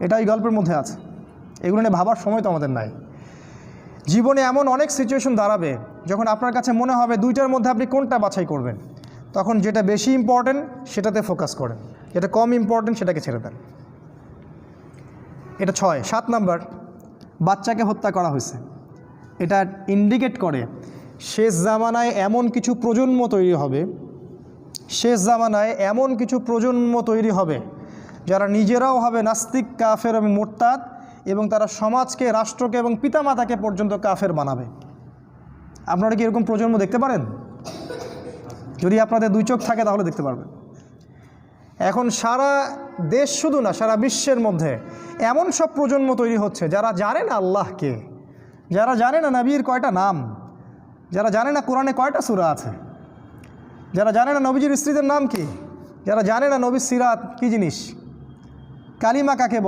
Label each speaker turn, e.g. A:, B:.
A: এটা এই গল্পের মধ্যে আছে। এগুলো নিয়ে ভাবার সময় তো আমাদের নাই। জীবনে এমন অনেক সিচুয়েশন দাঁড়াবে যখন আপনার কাছে মনে হবে দুইটার মধ্যে আপনি কোনটা বাছাই করবেন, তখন যেটা বেশি ইম্পর্টেন্ট সেটাতে ফোকাস করেন, যেটা কম ইম্পর্টেন্ট সেটাকে ছেড়ে দেন। এটা 6। 7 নাম্বার, বাচ্চাকে হত্যা করা হয়েছে। এটা ইন্ডিকেট করে শেষ জামানায় এমন কিছু প্রজন্ম তৈরি হবে, শেষ জামানায় এমন কিছু প্রজন্ম তৈরি হবে যারা নিজেরাও হবে নাস্তিক, কাফের এবং মোরতাদ, এবং তারা সমাজকে, রাষ্ট্রকে এবং পিতামাতাকে পর্যন্ত কাফের বানাবে। আপনারা কি এরকম প্রজন্ম দেখতে পারেন? যদি আপনাদের 2 চোখ থাকে তাহলে দেখতে পারবেন। এখন সারা দেশ শুধু না, সারা বিশ্বের মধ্যে এমন সব প্রজন্ম তৈরি হচ্ছে যারা জানে না আল্লাহকে, যারা জানে না নবীর কয়টা নাম, যারা জানে না কোরআনে কয়টা সূরা আছে, যারা জানে না নবীজির স্ত্রীদের নাম কি, যারা জানে না নবীর সিরাত কী জিনিস, কালিমা কাকে বলে।